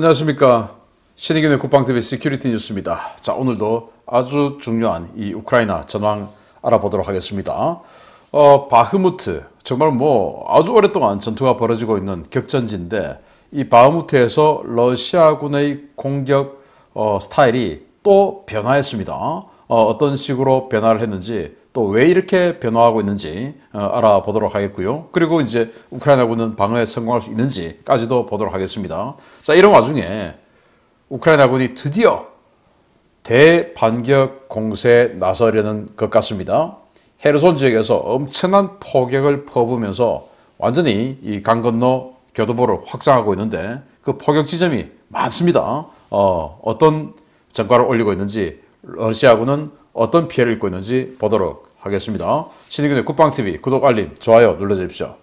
안녕하십니까. 신의균의 국방TV 시큐리티 뉴스입니다. 자, 오늘도 아주 중요한 이 우크라이나 전황 알아보도록 하겠습니다. 바흐무트, 정말 아주 오랫동안 전투가 벌어지고 있는 격전지인데, 이 바흐무트에서 러시아군의 공격 스타일이 또 변화했습니다. 어떤 식으로 변화를 했는지, 또 왜 이렇게 변화하고 있는지 알아보도록 하겠고요. 그리고 이제 우크라이나군은 방어에 성공할 수 있는지까지도 보도록 하겠습니다. 자, 이런 와중에 우크라이나군이 드디어 대반격 공세에 나서려는 것 같습니다. 헤르손 지역에서 엄청난 포격을 퍼부으면서 완전히 이 강 건너 교두보를 확장하고 있는데, 그 포격 지점이 많습니다. 어떤 전과를 올리고 있는지, 러시아군은 어떤 피해를 입고 있는지 보도록 하겠습니다. 신의균의 국방TV 구독, 알림, 좋아요 눌러주십시오.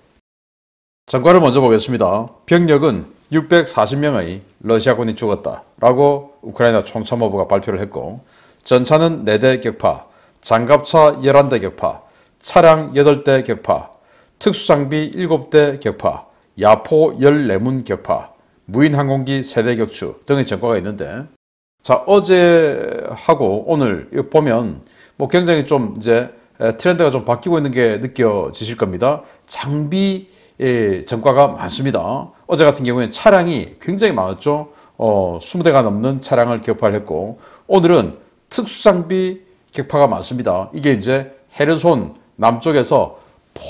전과를 먼저 보겠습니다. 병력은 640명의 러시아군이 죽었다 라고 우크라이나 총참모부가 발표를 했고, 전차는 4대 격파, 장갑차 11대 격파, 차량 8대 격파, 특수장비 7대 격파, 야포 14문 격파, 무인항공기 3대 격추 등의 전과가 있는데, 자, 어제하고 오늘 보면 굉장히 좀 이제 트렌드가 좀 바뀌고 있는 게 느껴지실 겁니다. 장비 전과가 많습니다. 어제 같은 경우에는 차량이 굉장히 많았죠. 20대가 넘는 차량을 격파를 했고, 오늘은 특수장비 격파가 많습니다. 이게 이제 헤르손 남쪽에서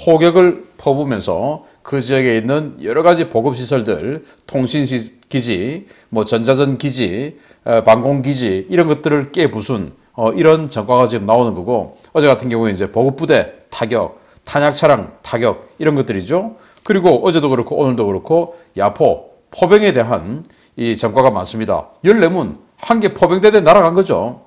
포격을 퍼부으면서 그 지역에 있는 여러 가지 보급시설들, 통신기지, 전자전기지, 방공기지, 이런 것들을 깨부순 이런 전과가 지금 나오는 거고, 어제 같은 경우에 이제 보급부대 타격, 탄약차량 타격, 이런 것들이죠. 그리고 어제도 그렇고 오늘도 그렇고 야포, 포병에 대한 이 전과가 많습니다. 14문, 한 개 포병대대 날아간 거죠.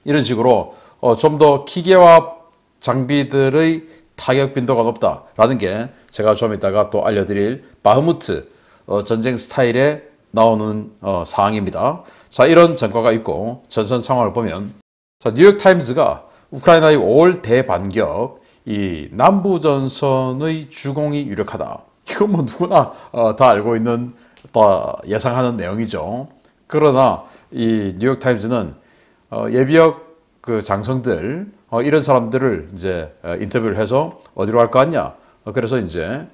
이런 식으로 좀 더 기계화 장비들의 타격 빈도가 높다라는 게 제가 좀 이따가 또 알려드릴 바흐무트 전쟁 스타일에 나오는 사항입니다. 자, 이런 전과가 있고, 전선 상황을 보면, 자, 뉴욕타임즈가 우크라이나의 5월 대반격, 이 남부전선의 주공이 유력하다. 이건 누구나 다 알고 있는, 다 예상하는 내용이죠. 그러나 이 뉴욕타임즈는 예비역 그 장성들, 이런 사람들을 이제 인터뷰를 해서 어디로 갈 거 같냐. 그래서 이제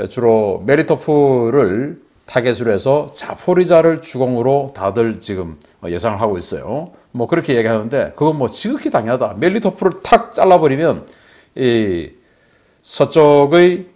주로 메리토프를 타겟으로 해서 자포리자를 주공으로 다들 지금 예상을 하고 있어요. 그렇게 얘기하는데, 그건 지극히 당연하다. 멜리토프를 탁 잘라버리면 이 서쪽의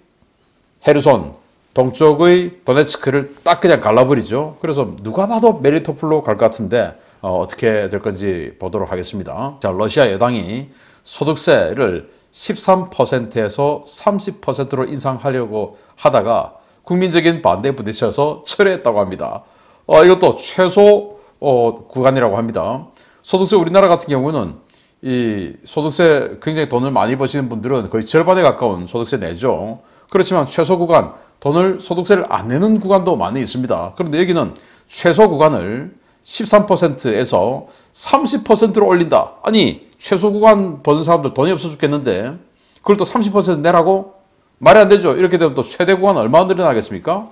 헤르손, 동쪽의 도네츠크를 딱 그냥 갈라버리죠. 그래서 누가 봐도 멜리토프로 갈 것 같은데 어떻게 될 건지 보도록 하겠습니다. 자, 러시아 여당이 소득세를 13%에서 30%로 인상하려고 하다가 국민적인 반대에 부딪혀서 철회했다고 합니다. 이것도 최소 구간이라고 합니다. 소득세, 우리나라 같은 경우는 이 소득세 굉장히 돈을 많이 버시는 분들은 거의 절반에 가까운 소득세 내죠. 그렇지만 최소 구간, 소득세를 안 내는 구간도 많이 있습니다. 그런데 여기는 최소 구간을 13%에서 30%로 올린다. 아니, 최소 구간 버는 사람들 돈이 없어 죽겠는데 그걸 또 30% 내라고? 말이 안 되죠. 이렇게 되면 또 최대 구간 얼마나 늘어나겠습니까?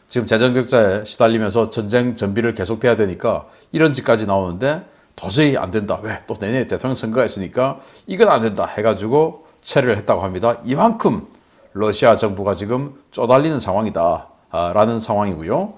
지금 재정적자에 시달리면서 전쟁 전비를 계속돼야 되니까 이런 짓까지 나오는데 도저히 안 된다. 왜? 또 내년에 대통령 선거가 있으니까 이건 안 된다 해가지고 철회를 했다고 합니다. 이만큼 러시아 정부가 지금 쪼달리는 상황이다 라는 상황이고요.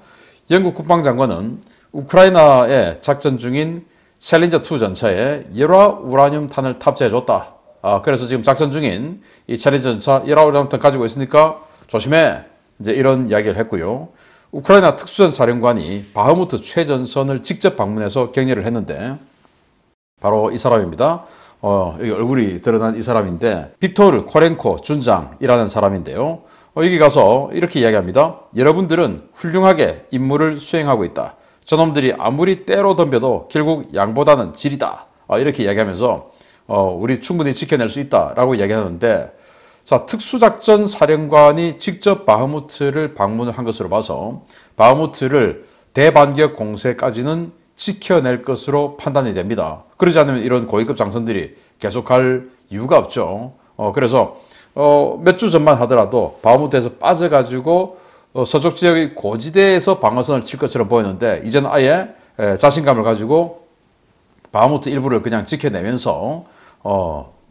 영국 국방장관은 우크라이나에 작전 중인 챌린저2 전차에 열화 우라늄 탄을 탑재해줬다. 그래서 지금 작전 중인 이 챌린저 전차 열화 우라늄 탄 가지고 있으니까 조심해. 이제 이런 이야기를 했고요. 우크라이나 특수전 사령관이 바흐무트 최전선을 직접 방문해서 격려를 했는데, 바로 이 사람입니다. 여기 얼굴이 드러난 이 사람인데, 빅토르 코렌코 준장이라는 사람인데요. 여기 가서 이렇게 이야기합니다. 여러분들은 훌륭하게 임무를 수행하고 있다. 저놈들이 아무리 때로 덤벼도 결국 양보다는 질이다. 이렇게 이야기하면서 우리 충분히 지켜낼 수 있다라고 이야기하는데, 자, 특수작전 사령관이 직접 바흐무트를 방문을 한 것으로 봐서 바흐무트를 대반격 공세까지는 지켜낼 것으로 판단이 됩니다. 그러지 않으면 이런 고위급 장성들이 계속할 이유가 없죠. 그래서 몇 주 전만 하더라도 바흐무트에서 빠져가지고 서쪽 지역의 고지대에서 방어선을 칠 것처럼 보였는데 이제는 아예 자신감을 가지고 바흐무트 일부를 그냥 지켜내면서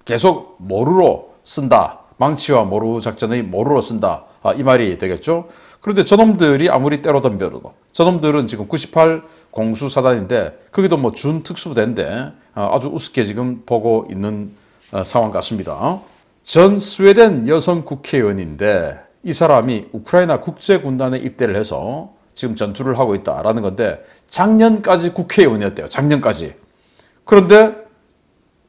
계속 모루로 쓴다. 망치와 모루 작전의 모루로 쓴다. 이 말이 되겠죠. 그런데 저놈들이 아무리 때로 덤벼도 저놈들은 지금 98 공수사단인데 거기도 뭐 준특수부대인데 아주 우습게 지금 보고 있는 상황 같습니다. 전 스웨덴 여성 국회의원인데 이 사람이 우크라이나 국제군단에 입대를 해서 지금 전투를 하고 있다라는 건데 작년까지 국회의원이었대요. 작년까지. 그런데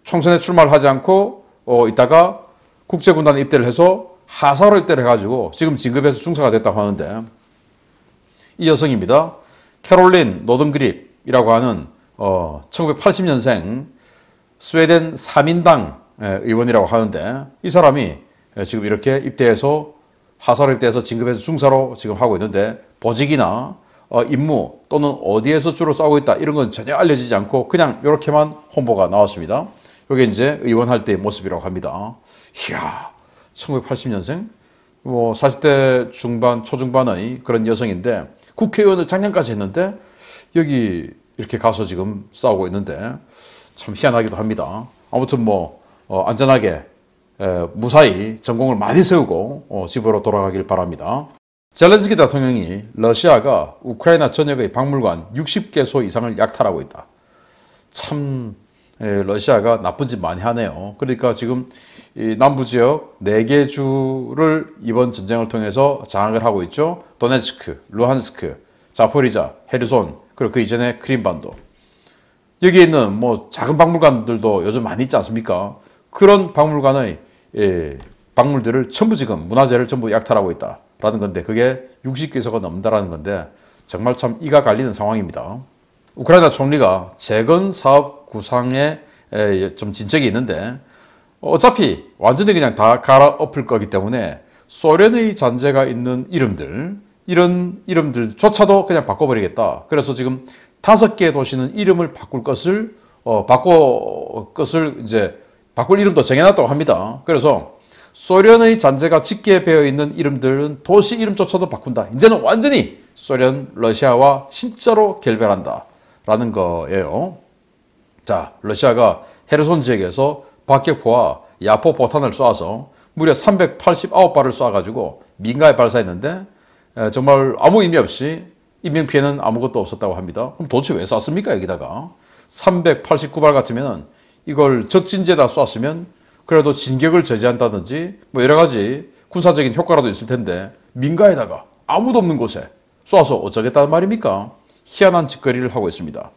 총선에 출마를 하지 않고 있다가 국제군단에 입대를 해서 하사로 입대를 해가지고 지금 진급해서 중사가 됐다고 하는데 이 여성입니다. 캐롤린 노든그립이라고 하는 1980년생 스웨덴 3인당 의원이라고 하는데 이 사람이 지금 이렇게 입대해서 하사로 입대해서 진급해서 중사로 지금 하고 있는데 보직이나 임무 또는 어디에서 주로 싸우고 있다 이런 건 전혀 알려지지 않고 그냥 이렇게만 홍보가 나왔습니다. 이게 이제 의원할 때의 모습이라고 합니다. 이야, 1980년생? 뭐 40대 중반, 초중반의 그런 여성인데 국회의원을 작년까지 했는데 여기 이렇게 가서 지금 싸우고 있는데 참 희한하기도 합니다. 아무튼 뭐 안전하게 무사히 전공을 많이 세우고 집으로 돌아가길 바랍니다. 젤렌스키 대통령이 러시아가 우크라이나 전역의 박물관 60개소 이상을 약탈하고 있다. 참 러시아가 나쁜 짓 많이 하네요. 그러니까 지금 이 남부 지역 4개 주를 이번 전쟁을 통해서 장악을 하고 있죠. 도네츠크, 루한스크, 자포리자, 헤르손, 그리고 그 이전에 크림반도. 여기에 있는 뭐 작은 박물관들도 요즘 많이 있지 않습니까? 그런 박물관의 박물들을 전부 지금 문화재를 전부 약탈하고 있다라는 건데 그게 60개소가 넘는다라는 건데 정말 참 이가 갈리는 상황입니다. 우크라이나 총리가 재건 사업 구상에 좀 진척이 있는데 어차피 완전히 그냥 다 갈아엎을 거기 때문에 소련의 잔재가 있는 이름들 이런 이름들조차도 그냥 바꿔버리겠다. 그래서 지금 5개 도시는 이름을 바꿀 것을 바꿀 이름도 정해놨다고 합니다. 그래서 소련의 잔재가 짙게 배어 있는 이름들은 도시 이름조차도 바꾼다. 이제는 완전히 소련, 러시아와 진짜로 결별한다. 라는 거예요. 자, 러시아가 헤르손 지역에서 박격포와 야포 포탄을 쏴서 무려 389발을 쏴가지고 민가에 발사했는데 정말 아무 의미 없이 인명피해는 아무것도 없었다고 합니다. 그럼 도대체 왜 쐈습니까? 여기다가 389발 같으면 이걸 적진지에다 쐈으면 그래도 진격을 저지한다든지 뭐 여러 가지 군사적인 효과라도 있을 텐데 민가에다가 아무도 없는 곳에 쏴서 어쩌겠다는 말입니까? 희한한 짓거리를 하고 있습니다.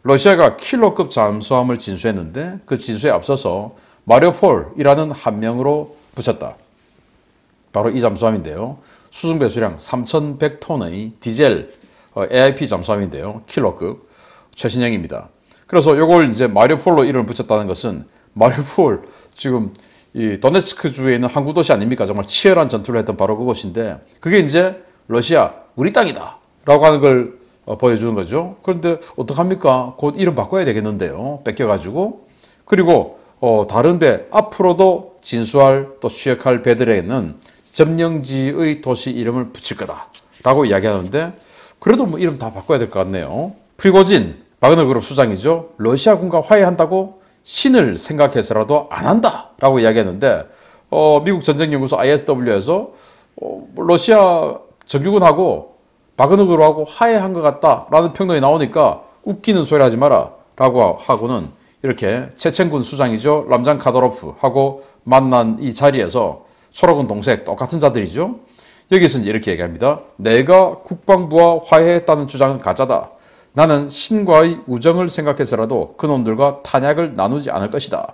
러시아가 킬러급 잠수함을 진수했는데 그 진수에 앞서서 마리오폴이라는 함명으로 붙였다. 바로 이 잠수함인데요. 수중 배수량 3,100톤의 디젤 AIP 잠수함인데요. 킬러급 최신형입니다. 그래서 이걸 이제 마리오폴로 이름을 붙였다는 것은 마리오폴 지금 이 도네츠크 주에 있는 항구 도시 아닙니까? 정말 치열한 전투를 했던 바로 그곳인데 그게 이제 러시아 우리 땅이다 라고 하는 걸 보여주는 거죠. 그런데 어떡합니까? 곧 이름 바꿔야 되겠는데요. 뺏겨가지고. 그리고 다른 배 앞으로도 진수할 또 취역할 배들에는 점령지의 도시 이름을 붙일 거다 라고 이야기하는데 그래도 뭐 이름 다 바꿔야 될 것 같네요. 프리고진 바그너 그룹 수장이죠. 러시아군과 화해한다고 신을 생각해서라도 안 한다 라고 이야기했는데 미국 전쟁연구소 ISW에서 러시아 정규군하고 바그너 그룹하고 화해한 것 같다라는 평론이 나오니까 웃기는 소리 하지 마라 라고 하고는 이렇게 체첸군 수장이죠. 람잔 카도로프하고 만난 이 자리에서 초록은 동색 똑같은 자들이죠. 여기서 이렇게 얘기합니다. 내가 국방부와 화해했다는 주장은 가짜다. 나는 신과의 우정을 생각해서라도 그놈들과 탄약을 나누지 않을 것이다.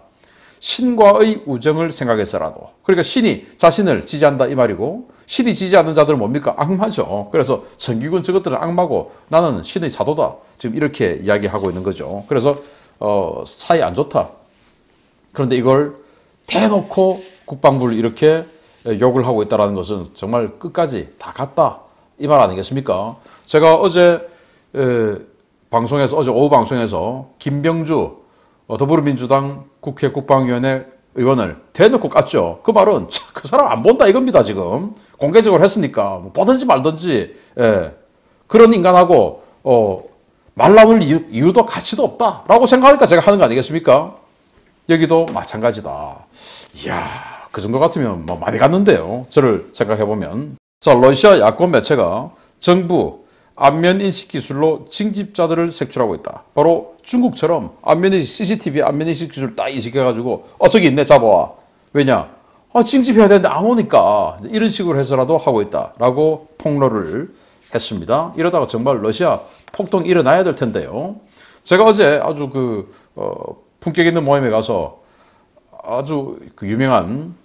신과의 우정을 생각해서라도. 그러니까 신이 자신을 지지한다 이 말이고 신이 지지하는 자들은 뭡니까? 악마죠. 그래서 정규군 저것들은 악마고 나는 신의 사도다. 지금 이렇게 이야기하고 있는 거죠. 그래서 사이 안 좋다. 그런데 이걸 대놓고 국방부를 이렇게 욕을 하고 있다는 것은 정말 끝까지 다 갔다. 이 말 아니겠습니까? 제가 어제 어제 오후 방송에서 김병주 더불어민주당 국회 국방위원회 의원을 대놓고 깠죠. 그 말은 그 사람 안 본다 이겁니다. 지금 공개적으로 했으니까 뭐 보든지 말든지 그런 인간하고 말 나눌 이유도 가치도 없다라고 생각하니까 제가 하는 거 아니겠습니까? 여기도 마찬가지다. 이야, 그 정도 같으면 뭐 많이 갔는데요. 저를 생각해 보면. 자, 러시아 야권 매체가 정부 안면인식 기술로 징집자들을 색출하고 있다. 바로 중국처럼 CCTV 안면인식 기술 딱 인식해가지고 저기 있네 잡아와. 왜냐? 징집해야 되는데 안 오니까 이런 식으로 해서라도 하고 있다라고 폭로를 했습니다. 이러다가 정말 러시아 폭동이 일어나야 될 텐데요. 제가 어제 아주 품격 있는 모임에 가서 아주 유명한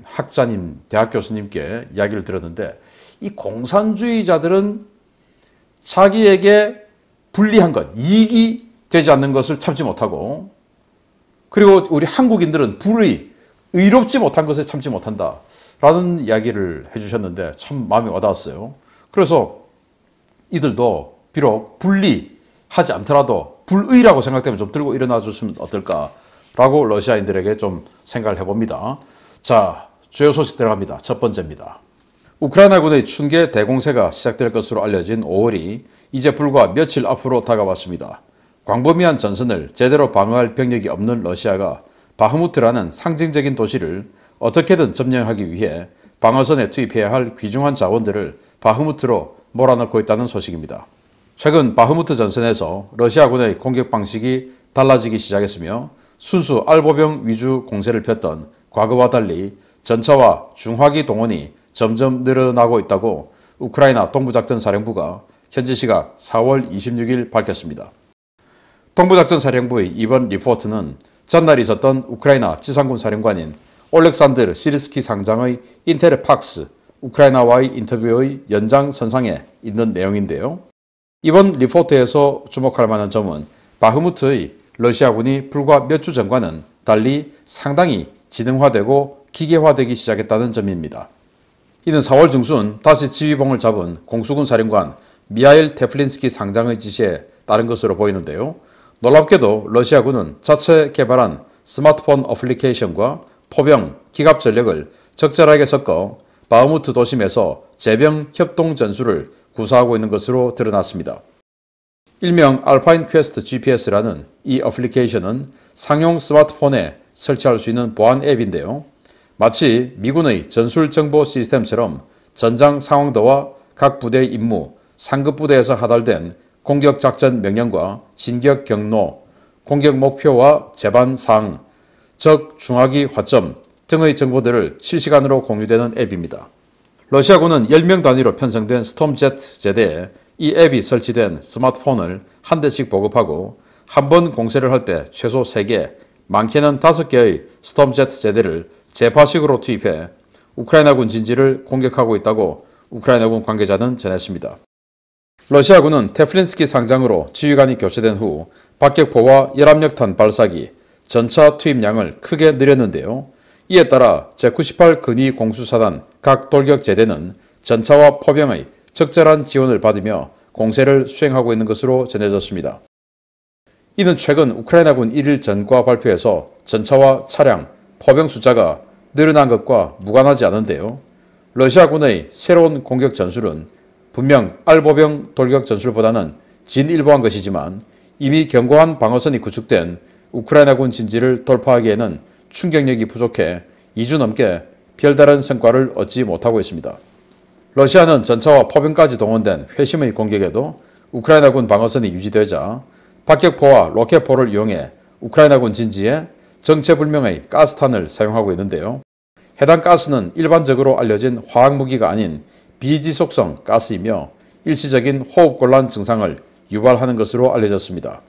학자님, 대학 교수님께 이야기를 들었는데 이 공산주의자들은 자기에게 불리한 것, 이익이 되지 않는 것을 참지 못하고 그리고 우리 한국인들은 의롭지 못한 것을 참지 못한다 라는 이야기를 해주셨는데 참 마음에 와닿았어요. 그래서 이들도 비록 불리하지 않더라도 불의라고 생각되면 좀 들고 일어나 줬으면 어떨까라고 러시아인들에게 좀 생각을 해봅니다. 자, 주요 소식 들어갑니다. 첫 번째입니다. 우크라이나군의 춘계 대공세가 시작될 것으로 알려진 5월이 이제 불과 며칠 앞으로 다가왔습니다. 광범위한 전선을 제대로 방어할 병력이 없는 러시아가 바흐무트라는 상징적인 도시를 어떻게든 점령하기 위해 방어선에 투입해야 할 귀중한 자원들을 바흐무트로 몰아넣고 있다는 소식입니다. 최근 바흐무트 전선에서 러시아군의 공격 방식이 달라지기 시작했으며 순수 알보병 위주 공세를 폈던 과거와 달리 전차와 중화기 동원이 점점 늘어나고 있다고 우크라이나 동부작전사령부가 현지 시각 4월 26일 밝혔습니다. 동부작전사령부의 이번 리포트는 전날 있었던 우크라이나 지상군 사령관인 올렉산드르 시르스키 상장의 인테르팍스 우크라이나와의 인터뷰의 연장선상에 있는 내용인데요. 이번 리포트에서 주목할 만한 점은 바흐무트의 러시아군이 불과 몇 주 전과는 달리 상당히 지능화되고 기계화되기 시작했다는 점입니다. 이는 4월 중순 다시 지휘봉을 잡은 공수군 사령관 미하일 테플린스키 상장의 지시에 따른 것으로 보이는데요. 놀랍게도 러시아군은 자체 개발한 스마트폰 어플리케이션과 포병, 기갑 전력을 적절하게 섞어 바흐무트 도심에서 제병 협동 전술을 구사하고 있는 것으로 드러났습니다. 일명 알파인 퀘스트 GPS라는 이 어플리케이션은 상용 스마트폰에 설치할 수 있는 보안 앱인데요. 마치 미군의 전술 정보 시스템처럼 전장 상황도와 각 부대의 임무, 상급 부대에서 하달된 공격 작전 명령과 진격 경로, 공격 목표와 제반 사항, 적 중화기 화점 등의 정보들을 실시간으로 공유되는 앱입니다. 러시아군은 10명 단위로 편성된 스톰제트 제대에 이 앱이 설치된 스마트폰을 한 대씩 보급하고 한 번 공세를 할 때 최소 3개, 많게는 5개의 스톰제트 제대를 재파식으로 투입해 우크라이나군 진지를 공격하고 있다고 우크라이나군 관계자는 전했습니다. 러시아군은 테플린스키 상장으로 지휘관이 교체된 후 박격포와 열압력탄 발사기, 전차 투입량을 크게 늘렸는데요. 이에 따라 제98 근위 공수사단 각 돌격제대는 전차와 포병의 적절한 지원을 받으며 공세를 수행하고 있는 것으로 전해졌습니다. 이는 최근 우크라이나군 1일 전과 발표에서 전차와 차량, 포병 숫자가 늘어난 것과 무관하지 않은데요. 러시아군의 새로운 공격 전술은 분명 알보병 돌격 전술보다는 진일보한 것이지만 이미 견고한 방어선이 구축된 우크라이나군 진지를 돌파하기에는 충격력이 부족해 2주 넘게 별다른 성과를 얻지 못하고 있습니다. 러시아는 전차와 포병까지 동원된 회심의 공격에도 우크라이나군 방어선이 유지되자 박격포와 로켓포를 이용해 우크라이나군 진지에 정체불명의 가스탄을 사용하고 있는데요. 해당 가스는 일반적으로 알려진 화학무기가 아닌 비지속성 가스이며 일시적인 호흡곤란 증상을 유발하는 것으로 알려졌습니다.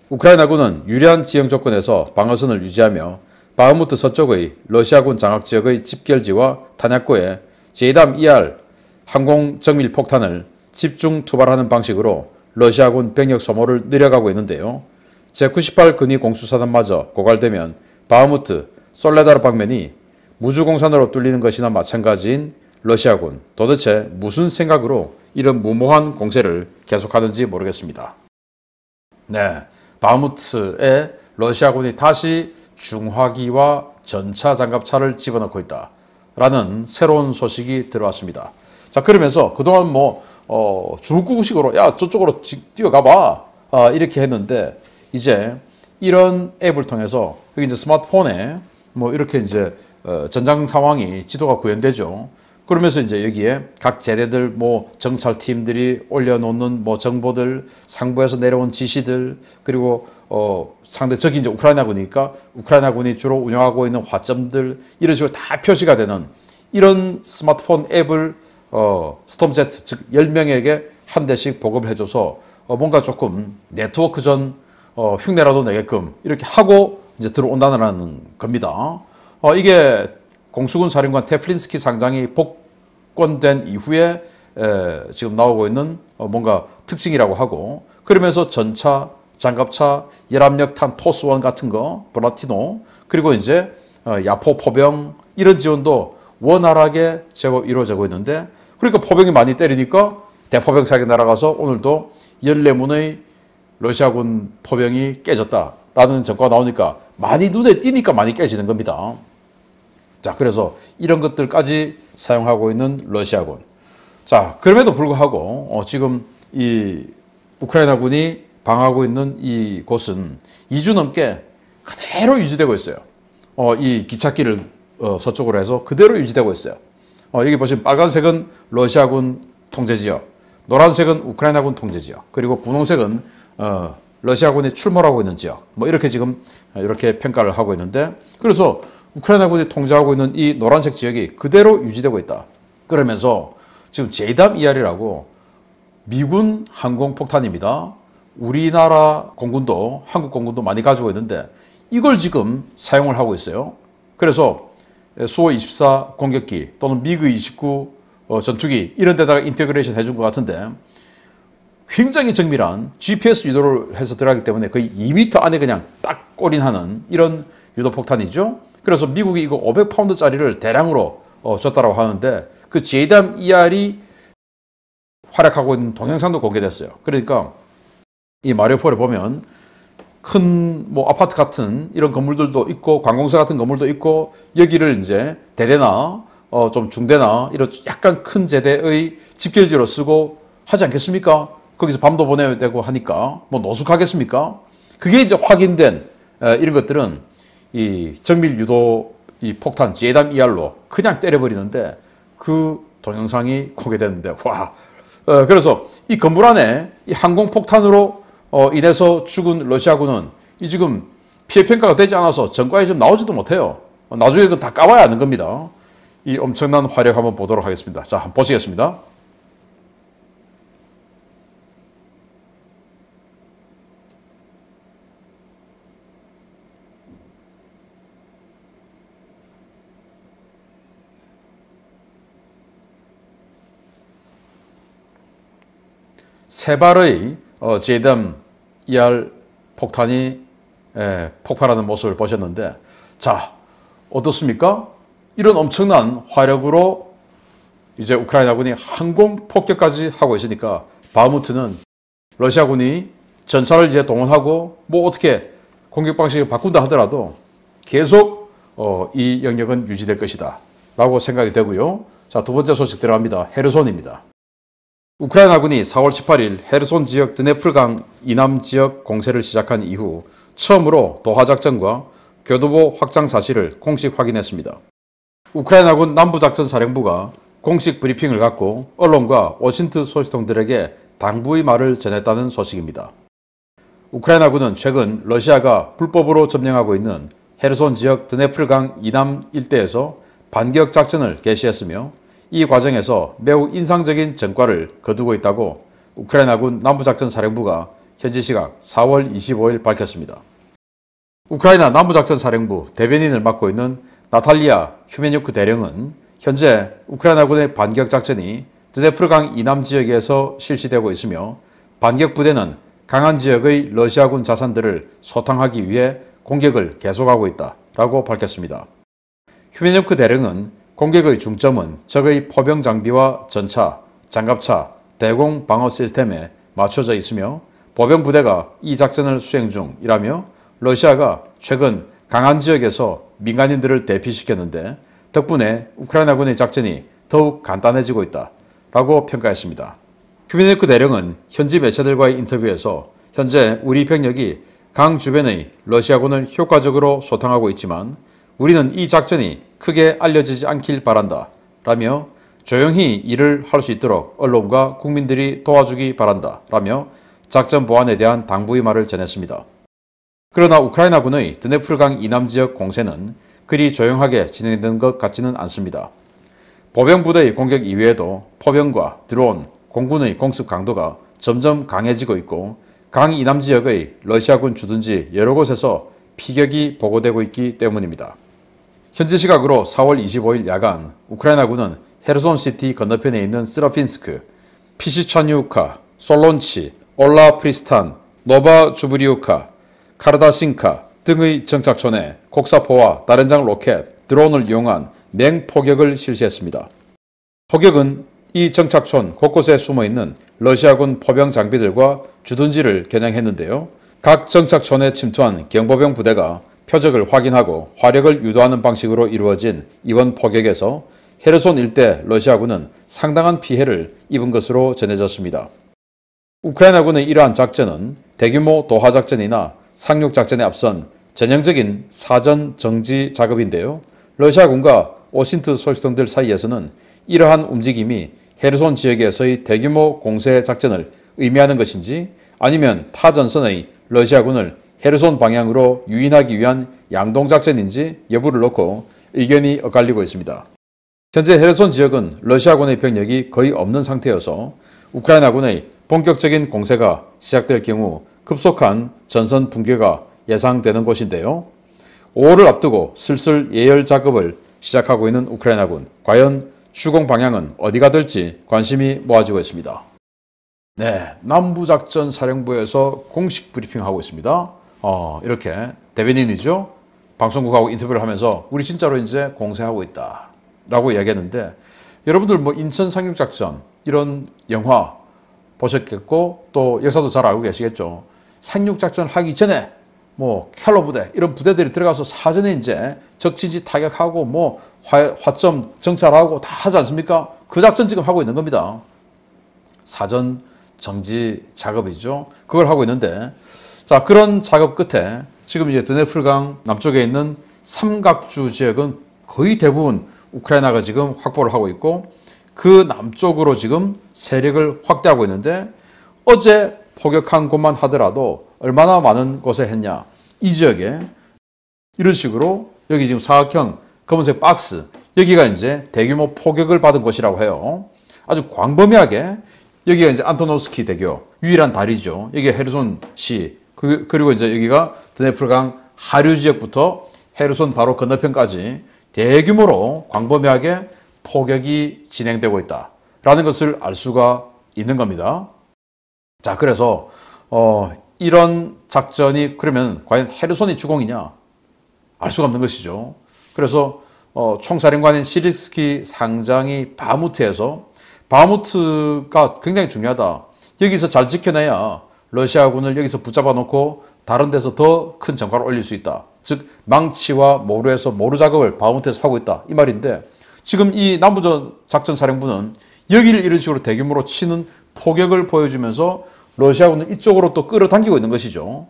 우크라이나군은 유리한 지형 조건에서 방어선을 유지하며 바흐무트 서쪽의 러시아군 장악지역의 집결지와 탄약고에 제이담-ER 항공 정밀 폭탄을 집중 투발하는 방식으로 러시아군 병력 소모를 늘려가고 있는데요. 제98 근위 공수사단마저 고갈되면 바흐무트, 솔레다르 방면이 무주공산으로 뚫리는 것이나 마찬가지인 러시아군, 도대체 무슨 생각으로 이런 무모한 공세를 계속하는지 모르겠습니다. 네, 바흐무트에 러시아군이 다시 중화기와 전차 장갑차를 집어넣고 있다라는 새로운 소식이 들어왔습니다. 자, 그러면서 그동안 줄구구식으로 야 저쪽으로 뛰어가봐 이렇게 했는데 이제 이런 앱을 통해서 여기 이제 스마트폰에 이렇게 이제 전장 상황이 지도가 구현되죠. 그러면서 이제 여기에 각 제대들 정찰팀들이 올려놓는 정보들, 상부에서 내려온 지시들, 그리고 상대 적이 이제 우크라이나군이니까 우크라이나군이 주로 운영하고 있는 화점들 이런 식으로 다 표시가 되는 이런 스마트폰 앱을 스톰제트 즉 10명에게 한 대씩 보급해줘서 뭔가 조금 네트워크 전 흉내라도 내게끔 이렇게 하고 이제 들어온다는 겁니다. 이게 공수군 사령관 테플린스키 상장이 복권된 이후에 지금 나오고 있는 뭔가 특징이라고 하고, 그러면서 전차, 장갑차, 열압력탄 토스원 같은 거, 브라티노, 그리고 이제 야포 포병 이런 지원도 원활하게 제법 이루어지고 있는데, 그러니까 포병이 많이 때리니까 대포병 사격이 날아가서 오늘도 14문의 러시아군 포병이 깨졌다라는 전과가 나오니까 많이 눈에 띄니까 많이 깨지는 겁니다. 자, 그래서 이런 것들까지 사용하고 있는 러시아군. 자, 그럼에도 불구하고 지금 이 우크라이나군이 방어하고 있는 이 곳은 2주 넘게 그대로 유지되고 있어요. 이 기찻길을 서쪽으로 해서 그대로 유지되고 있어요. 여기 보시면 빨간색은 러시아군 통제지역, 노란색은 우크라이나군 통제지역, 그리고 분홍색은 러시아군이 출몰하고 있는 지역. 이렇게 지금 이렇게 평가를 하고 있는데, 그래서 우크라이나군이 통제하고 있는 이 노란색 지역이 그대로 유지되고 있다. 그러면서 지금 JDAM-ER이라고 미군 항공폭탄입니다. 우리나라 공군도, 한국 공군도 많이 가지고 있는데 이걸 지금 사용을 하고 있어요. 그래서 수호-24 공격기 또는 미그-29 전투기 이런 데다가 인테그레이션 해준 것 같은데, 굉장히 정밀한 GPS 유도를 해서 들어가기 때문에 거의 2m 안에 그냥 딱 골인하는 이런 유도폭탄이죠. 그래서 미국이 이거 500파운드짜리를 대량으로 줬다고 하는데, 그 JDAM-ER이 활약하고 있는 동영상도 공개됐어요. 그러니까 이 마리우폴에 보면 큰 아파트 같은 이런 건물들도 있고 관공서 같은 건물도 있고, 여기를 이제 대대나 좀 중대나 이런 약간 큰 제대의 집결지로 쓰고 하지 않겠습니까? 거기서 밤도 보내야 되고 하니까 노숙하겠습니까? 그게 이제 확인된 이런 것들은 이 정밀 유도 이 폭탄 JDAM-ER로 그냥 때려버리는데, 그 동영상이 공개됐는데 와. 그래서 이 건물 안에 이 항공폭탄으로 인해서 죽은 러시아군은 이 지금 피해 평가가 되지 않아서 전과에 좀 나오지도 못해요. 나중에 그거 다 까봐야 하는 겁니다. 이 엄청난 화력 한번 보도록 하겠습니다. 자, 한번 보시겠습니다. 세 발의 JDAM-ER 폭탄이 폭발하는 모습을 보셨는데, 자, 어떻습니까? 이런 엄청난 화력으로 이제 우크라이나군이 항공 폭격까지 하고 있으니까 바흐무트는 러시아군이 전차를 이제 동원하고 어떻게 공격 방식을 바꾼다 하더라도 계속 이 영역은 유지될 것이다 라고 생각이 되고요. 자, 두 번째 소식 들어갑니다. 헤르손입니다. 우크라이나군이 4월 18일 헤르손 지역 드네프르강 이남 지역 공세를 시작한 이후 처음으로 도하작전과 교두보 확장 사실을 공식 확인했습니다. 우크라이나군 남부작전사령부가 공식 브리핑을 갖고 언론과 오신트 소식통들에게 당부의 말을 전했다는 소식입니다. 우크라이나군은 최근 러시아가 불법으로 점령하고 있는 헤르손 지역 드네프르강 이남 일대에서 반격 작전을 개시했으며, 이 과정에서 매우 인상적인 전과를 거두고 있다고 우크라이나군 남부작전사령부가 현지 시각 4월 25일 밝혔습니다. 우크라이나 남부작전사령부 대변인을 맡고 있는 나탈리아 휴메뉴크 대령은 현재 우크라이나군의 반격 작전이 드네프르강 이남 지역에서 실시되고 있으며, 반격 부대는 강한 지역의 러시아군 자산들을 소탕하기 위해 공격을 계속하고 있다라고 밝혔습니다. 휴메뉴크 대령은 공격의 중점은 적의 포병 장비와 전차, 장갑차, 대공 방어 시스템에 맞춰져 있으며, 보병 부대가 이 작전을 수행 중이라며 러시아가 최근 강한 지역에서 민간인들을 대피시켰는데 덕분에 우크라이나군의 작전이 더욱 간단해지고 있다라고 평가했습니다. 쿠비네코 대령은 현지 매체들과의 인터뷰에서 현재 우리 병력이 강 주변의 러시아군을 효과적으로 소탕하고 있지만 우리는 이 작전이 크게 알려지지 않길 바란다 라며 조용히 일을 할 수 있도록 언론과 국민들이 도와주기 바란다 라며 작전 보완에 대한 당부의 말을 전했습니다. 그러나 우크라이나군의 드네프르강 이남 지역 공세는 그리 조용하게 진행되는 것 같지는 않습니다. 보병부대의 공격 이외에도 포병과 드론, 공군의 공습 강도가 점점 강해지고 있고 강 이남 지역의 러시아군 주둔지 여러 곳에서 피격이 보고되고 있기 때문입니다. 현지 시각으로 4월 25일 야간 우크라이나군은 헤르손시티 건너편에 있는 스라핀스크, 피시차니우카, 솔론치, 올라프리스탄, 노바주브리우카, 카르다신카 등의 정착촌에 곡사포와 다련장 로켓, 드론을 이용한 맹포격을 실시했습니다. 포격은 이 정착촌 곳곳에 숨어있는 러시아군 포병 장비들과 주둔지를 겨냥했는데요. 각 정착촌에 침투한 경보병 부대가 표적을 확인하고 화력을 유도하는 방식으로 이루어진 이번 포격에서 헤르손 일대 러시아군은 상당한 피해를 입은 것으로 전해졌습니다. 우크라이나군의 이러한 작전은 대규모 도하작전이나 상륙작전에 앞선 전형적인 사전 정지 작업인데요. 러시아군과 오신트 소식통들 사이에서는 이러한 움직임이 헤르손 지역에서의 대규모 공세 작전을 의미하는 것인지 아니면 타 전선의 러시아군을 헤르손 방향으로 유인하기 위한 양동작전인지 여부를 놓고 의견이 엇갈리고 있습니다. 현재 헤르손 지역은 러시아군의 병력이 거의 없는 상태여서 우크라이나군의 본격적인 공세가 시작될 경우 급속한 전선 붕괴가 예상되는 곳인데요. 5월을 앞두고 슬슬 예열 작업을 시작하고 있는 우크라이나군, 과연 추공 방향은 어디가 될지 관심이 모아지고 있습니다. 네, 남부작전사령부에서 공식 브리핑하고 있습니다. 이렇게 대변인이죠. 방송국하고 인터뷰를 하면서 우리 진짜로 이제 공세하고 있다 라고 이야기했는데, 여러분들 뭐 인천 상륙작전 이런 영화 보셨겠고 또 역사도 잘 알고 계시겠죠. 상륙작전 하기 전에 뭐 켈러 부대 이런 부대들이 들어가서 사전에 이제 적진지 타격하고 뭐 화점 정찰하고 다 하지 않습니까? 그 작전 지금 하고 있는 겁니다. 사전 정지 작업이죠. 그걸 하고 있는데, 자, 그런 작업 끝에 지금 이제 드네프르강 남쪽에 있는 삼각주 지역은 거의 대부분 우크라이나가 지금 확보를 하고 있고 그 남쪽으로 지금 세력을 확대하고 있는데, 어제 포격한 곳만 하더라도 얼마나 많은 곳에 했냐. 이 지역에 이런 식으로 여기 지금 사각형 검은색 박스, 여기가 이제 대규모 포격을 받은 곳이라고 해요. 아주 광범위하게. 여기가 이제 안토노스키 대교, 유일한 다리죠. 여기가 헤르손시, 그리고 이제 여기가 드네프르강 하류 지역부터 헤르손 바로 건너편까지 대규모로 광범위하게 포격이 진행되고 있다라는 것을 알 수가 있는 겁니다. 자, 그래서 이런 작전이 그러면 과연 헤르손이 주공이냐? 알 수가 없는 것이죠. 그래서 총사령관인 시리스키 상장이 바무트가 굉장히 중요하다. 여기서 잘 지켜내야 러시아군을 여기서 붙잡아 놓고 다른 데서 더 큰 전과를 올릴 수 있다. 즉 망치와 모루에서 모루 작업을 바무트에서 하고 있다. 이 말인데, 지금 이 남부작전사령부는 여기를 이런 식으로 대규모로 치는 포격을 보여주면서 러시아군을 이쪽으로 또 끌어당기고 있는 것이죠.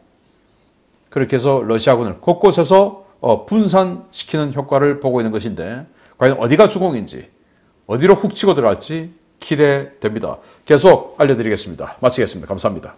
그렇게 해서 러시아군을 곳곳에서 분산시키는 효과를 보고 있는 것인데, 과연 어디가 주공인지, 어디로 훅 치고 들어갈지 기대됩니다. 계속 알려드리겠습니다. 마치겠습니다. 감사합니다.